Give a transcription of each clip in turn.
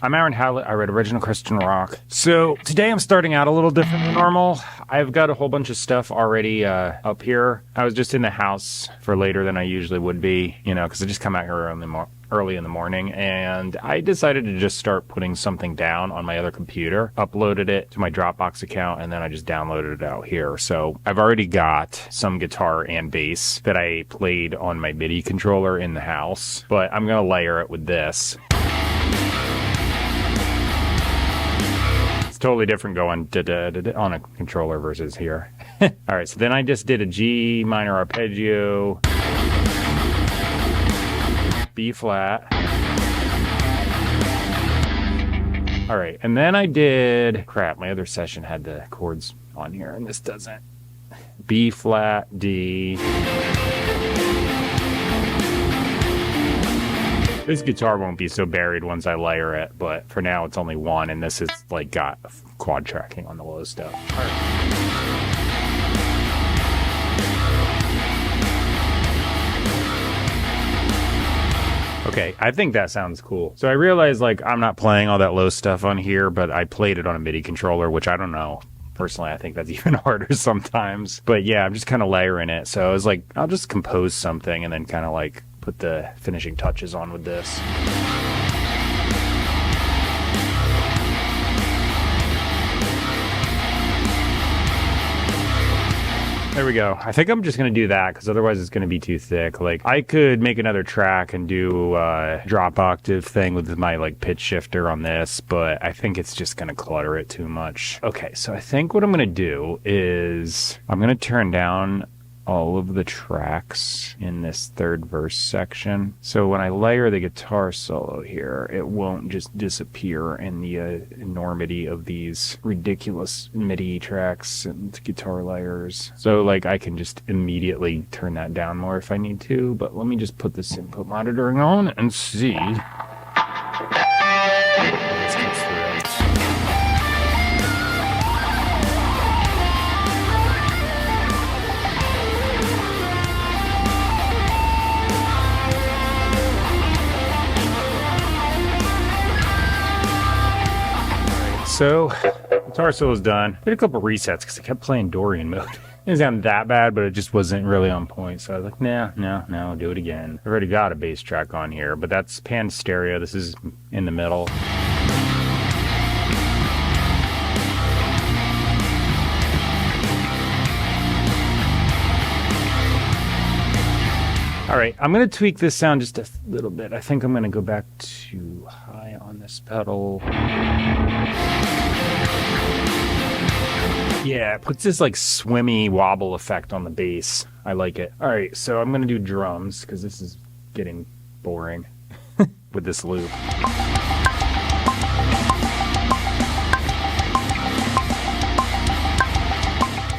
I'm Aaron Hallett. I write original Christian rock. So today I'm starting out a little different than normal. I've got a whole bunch of stuff already up here. I was just in the house for later than I usually would be, you know, because I just come out here early in the morning, and I decided to just start putting something down on my other computer, uploaded it to my Dropbox account, and then I just downloaded it out here. So I've already got some guitar and bass that I played on my MIDI controller in the house, but I'm going to layer it with this. It's totally different going on a controller versus here. All right, so then I just did a G minor arpeggio, B flat. All right, and then I did, crap, my other session had the chords on here and this doesn't. B flat, D. This guitar won't be so buried once I layer it, but for now it's only one, and this is like got quad tracking on the low stuff. All right. Okay, I think that sounds cool. So I realized like I'm not playing all that low stuff on here, but I played it on a MIDI controller, which I don't know. Personally, I think that's even harder sometimes. But yeah, I'm just kind of layering it. So I was like, I'll just compose something and then kind of like put the finishing touches on with this. There we go. I think I'm just going to do that because otherwise it's going to be too thick. Like I could make another track and do a drop octave thing with my like pitch shifter on this, but I think it's just going to clutter it too much. Okay, so I think what I'm going to do is I'm going to turn down all of the tracks in this third verse section. So when I layer the guitar solo here, it won't just disappear in the enormity of these ridiculous MIDI tracks and guitar layers. So like I can just immediately turn that down more if I need to, but let me just put this input monitoring on and see. This gets through. So, guitar solo's done. Did a couple resets because I kept playing Dorian mode. It didn't sound that bad, but it just wasn't really on point. So I was like, no, do it again. I've already got a bass track on here, but that's pan stereo. This is in the middle. All right, I'm going to tweak this sound just a little bit. I think I'm going to go back to high on this pedal. Yeah, it puts this like swimmy wobble effect on the bass. I like it. All right, so I'm going to do drums because this is getting boring with this loop.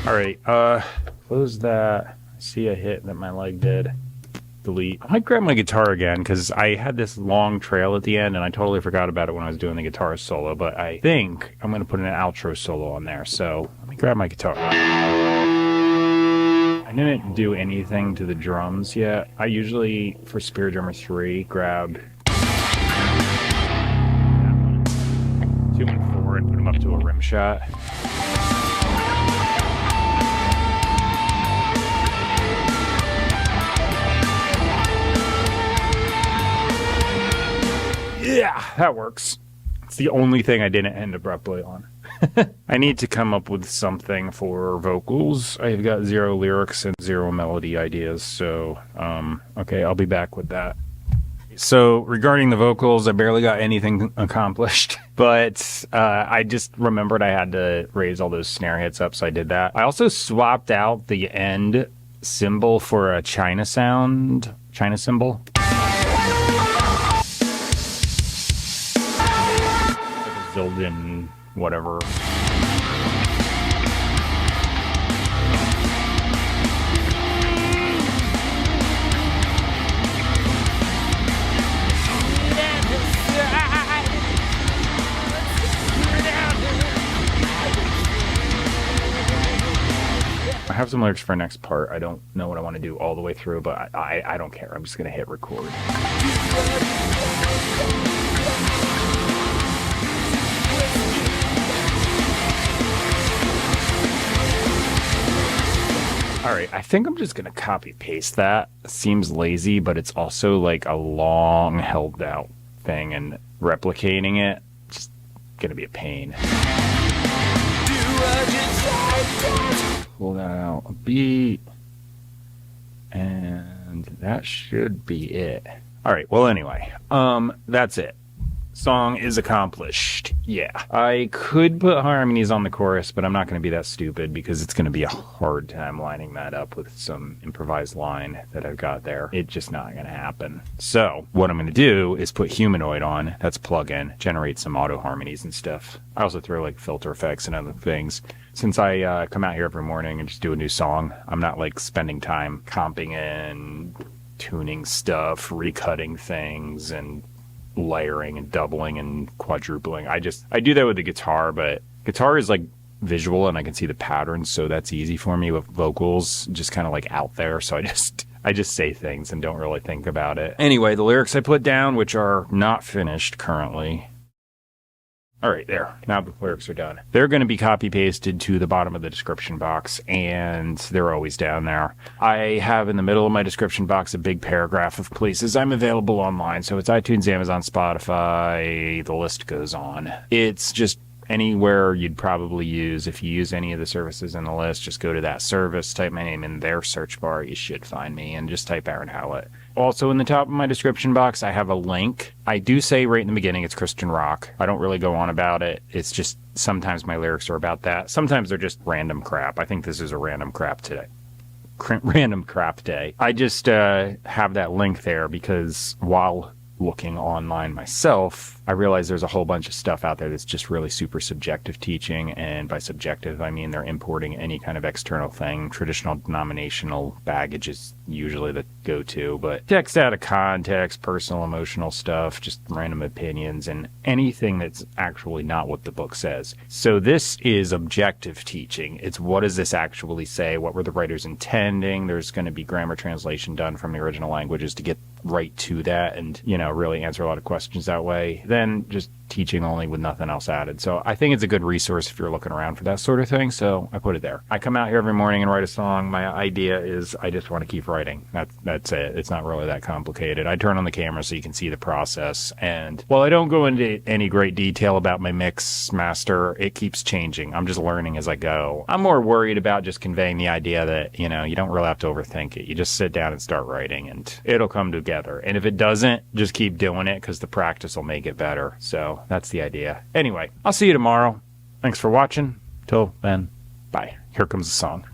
All right, close that. I see a hit that my leg did. Delete. I might grab my guitar again because I had this long trail at the end and I totally forgot about it when I was doing the guitar solo, but I think I'm going to put an outro solo on there. So let me grab my guitar. I didn't do anything to the drums yet. I usually, for Spirit Drummer 3, grab that one, 2 and 4 and put them up to a rim shot. Yeah, that works. It's the only thing I didn't end abruptly on. I need to come up with something for vocals. I've got 0 lyrics and 0 melody ideas, so okay, I'll be back with that. So regarding the vocals, I barely got anything accomplished, but I just remembered I had to raise all those snare hits up, so I did that. I also swapped out the end cymbal for a China cymbal. Zildjian, whatever. I have some lyrics for our next part. I don't know what I want to do all the way through, but I don't care. I'm just going to hit record. think I'm just going to copy paste that. It seems lazy, but it's also like a long held out thing, and replicating it just going to be a pain. Pull that out a beat, and that should be it. All right, well, anyway, that's it. Song is accomplished. Yeah. I could put harmonies on the chorus, but I'm not going to be that stupid because it's going to be a hard time lining that up with some improvised line that I've got there. It's just not going to happen. So what I'm going to do is put Humanoid on. That's a plugin, generate some auto harmonies and stuff. I also throw like filter effects and other things. Since I come out here every morning and just do a new song, I'm not like spending time comping and tuning stuff, recutting things, and layering and doubling and quadrupling. I do that with the guitar, but guitar is like visual and I can see the patterns, so that's easy for me. With vocals, just kind of like out there, so I just say things and don't really think about it. Anyway, the lyrics I put down, which are not finished currently. All right, there. Now the lyrics are done. They're going to be copy-pasted to the bottom of the description box, and they're always down there. I have in the middle of my description box a big paragraph of places I'm available online, so it's iTunes, Amazon, Spotify, the list goes on. It's just anywhere you'd probably use. If you use any of the services in the list, just go to that service, type my name in their search bar, you should find me, and just type Aaron Hallett. Also, in the top of my description box, I have a link. I do say right in the beginning it's Christian rock. I don't really go on about it. It's just sometimes my lyrics are about that. Sometimes they're just random crap. I think this is a random crap today. Random crap day. I just have that link there because while looking online myself, I realize there's a whole bunch of stuff out there that's just really super subjective teaching, and by subjective I mean they're importing any kind of external thing. Traditional denominational baggage is usually the go-to, but text out of context, personal emotional stuff, just random opinions, and anything that's actually not what the book says. So this is objective teaching. It's what does this actually say? What were the writers intending? There's going to be grammar translation done from the original languages to get right to that and, really answer a lot of questions that way. Then just teaching only with nothing else added. So I think it's a good resource if you're looking around for that sort of thing. So I put it there. I come out here every morning and write a song. My idea is I just want to keep writing. That's it. It's not really that complicated. I turn on the camera so you can see the process. And while I don't go into any great detail about my mix master, it keeps changing. I'm just learning as I go. I'm more worried about just conveying the idea that, you don't really have to overthink it. You just sit down and start writing and it'll come together. And if it doesn't, just keep doing it because the practice will make it better. So that's the idea. Anyway, I'll see you tomorrow. Thanks for watching. Till then, bye. Here comes the song.